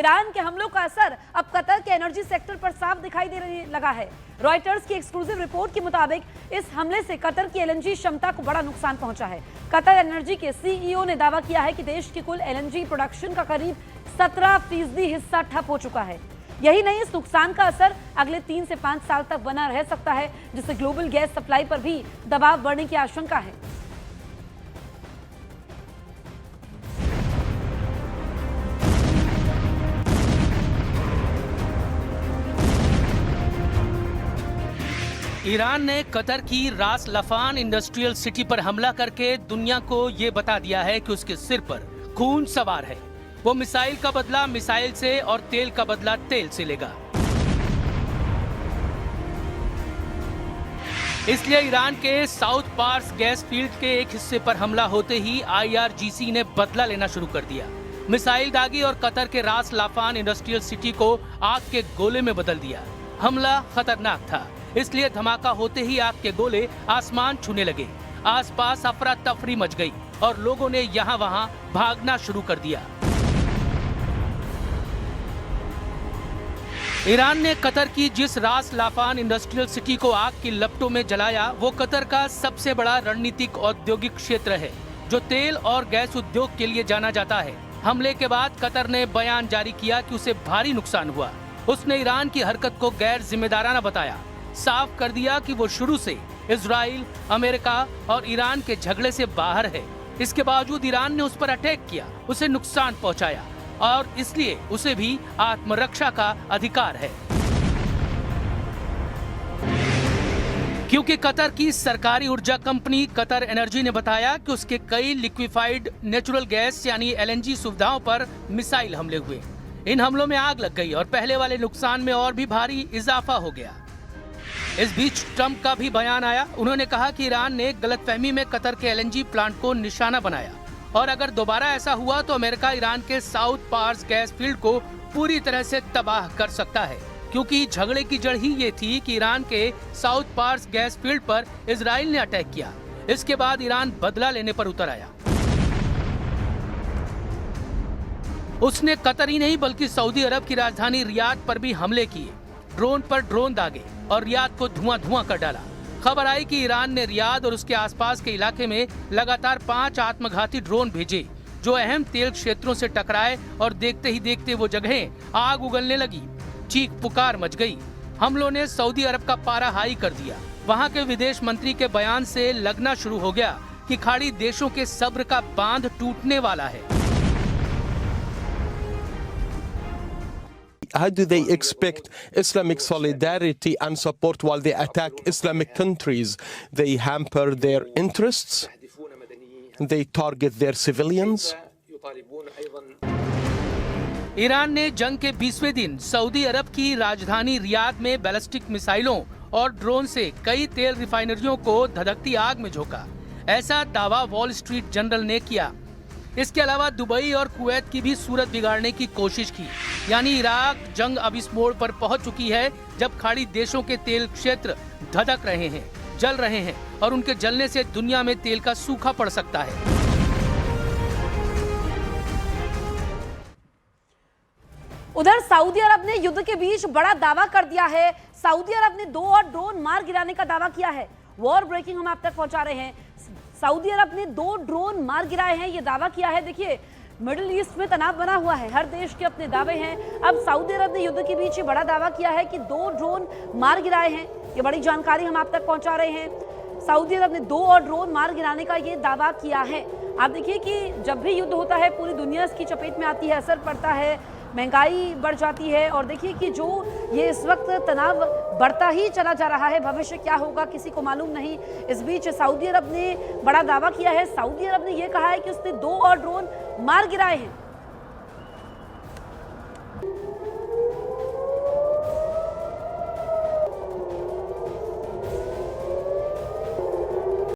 Iran के हमलों का असर अब कतर के एनर्जी सेक्टर पर साफ दिखाई देने लगा है। रॉयटर्स की एक्सक्लूसिव रिपोर्ट के मुताबिक इस हमले से कतर की एलएनजी क्षमता को बड़ा नुकसान पहुंचा है। कतर एनर्जी के सीईओ ने दावा किया है कि देश की कुल एलएनजी प्रोडक्शन का करीब 17% हिस्सा ठप हो चुका है। यही नहीं, इस नुकसान का असर अगले 3 से 5 साल तक बना रह सकता है, जिससे ग्लोबल गैस सप्लाई पर भी दबाव बढ़ने की आशंका है। ईरान ने कतर की रास लफान इंडस्ट्रियल सिटी पर हमला करके दुनिया को ये बता दिया है कि उसके सिर पर खून सवार है। वो मिसाइल का बदला मिसाइल से और तेल का बदला तेल से लेगा। इसलिए ईरान के साउथ पार्स गैस फील्ड के एक हिस्से पर हमला होते ही IRGC ने बदला लेना शुरू कर दिया। मिसाइल दागी और कतर के रास लाफान इंडस्ट्रियल सिटी को आग के गोले में बदल दिया। हमला खतरनाक था, इसलिए धमाका होते ही आग के गोले आसमान छूने लगे। आसपास अफरा तफरी मच गई और लोगों ने यहाँ वहाँ भागना शुरू कर दिया। ईरान ने कतर की जिस रास लाफान इंडस्ट्रियल सिटी को आग की लपटों में जलाया, वो कतर का सबसे बड़ा रणनीतिक औद्योगिक क्षेत्र है, जो तेल और गैस उद्योग के लिए जाना जाता है। हमले के बाद कतर ने बयान जारी किया कि उसे भारी नुकसान हुआ। उसने ईरान की हरकत को गैर जिम्मेदाराना बताया, साफ कर दिया कि वो शुरू से इजराइल, अमेरिका और ईरान के झगड़े से बाहर है। इसके बावजूद ईरान ने उस पर अटैक किया, उसे नुकसान पहुंचाया और इसलिए उसे भी आत्मरक्षा का अधिकार है। क्योंकि कतर की सरकारी ऊर्जा कंपनी कतर एनर्जी ने बताया कि उसके कई लिक्विफाइड नेचुरल गैस यानी LNG सुविधाओं पर मिसाइल हमले हुए। इन हमलों में आग लग गई और पहले वाले नुकसान में और भी भारी इजाफा हो गया। इस बीच ट्रंप का भी बयान आया। उन्होंने कहा कि ईरान ने गलतफहमी में कतर के LNG प्लांट को निशाना बनाया और अगर दोबारा ऐसा हुआ तो अमेरिका ईरान के साउथ पार्स गैस फील्ड को पूरी तरह से तबाह कर सकता है, क्योंकि झगड़े की जड़ ही ये थी कि ईरान के साउथ पार्स गैस फील्ड पर इजराइल ने अटैक किया। इसके बाद ईरान बदला लेने पर उतर आया। उसने कतर ही नहीं बल्कि सऊदी अरब की राजधानी रियाद पर भी हमले किए, ड्रोन पर ड्रोन दागे और रियाद को धुआं कर डाला। खबर आई कि ईरान ने रियाद और उसके आसपास के इलाके में लगातार 5 आत्मघाती ड्रोन भेजे, जो अहम तेल क्षेत्रों से टकराए और देखते ही देखते वो जगहें आग उगलने लगी। चीख पुकार मच गई। हमलों ने सऊदी अरब का पारा हाई कर दिया। वहाँ के विदेश मंत्री के बयान से लगना शुरू हो गया कि खाड़ी देशों के सब्र का बांध टूटने वाला है। How do they expect Islamic solidarity and support while they attack Islamic countries? They hamper their interests. They target their civilians. Iran ने जंग के 20वें दिन सऊदी अरब की राजधानी रियाद में बैलिस्टिक मिसाइलों और ड्रोन से कई तेल रिफाइनरियों को धधकती आग में झोंका। ऐसा दावा वॉल स्ट्रीट जर्नल ने किया। इसके अलावा दुबई और कुवैत की भी सूरत बिगाड़ने की कोशिश की। यानी इराक जंग अब इस मोड़ पर पहुंच चुकी है जब खाड़ी देशों के तेल क्षेत्र धधक रहे हैं, जल रहे हैं और उनके जलने से दुनिया में तेल का सूखा पड़ सकता है। उधर सऊदी अरब ने युद्ध के बीच बड़ा दावा कर दिया है। सऊदी अरब ने 2 और ड्रोन मार गिराने का दावा किया है। वॉर ब्रेकिंग हम आप तक पहुंचा रहे हैं। सऊदी अरब ने 2 ड्रोन मार गिराए हैं, ये दावा किया है। देखिए, मिडिल ईस्ट में तनाव बना हुआ है, हर देश के अपने दावे हैं। अब सऊदी अरब ने युद्ध के बीच बड़ा दावा किया है कि 2 ड्रोन मार गिराए हैं। ये बड़ी जानकारी हम आप तक पहुंचा रहे हैं। सऊदी अरब ने 2 और ड्रोन मार गिराने का ये दावा किया है। आप देखिए कि जब भी युद्ध होता है पूरी दुनिया इसकी चपेट में आती है, असर पड़ता है, महंगाई बढ़ जाती है और देखिए कि जो ये इस वक्त तनाव बढ़ता ही चला जा रहा है। भविष्य क्या होगा किसी को मालूम नहीं। इस बीच सऊदी अरब ने बड़ा दावा किया है। सऊदी अरब ने यह कहा है कि उसने 2 और ड्रोन मार गिराए हैं।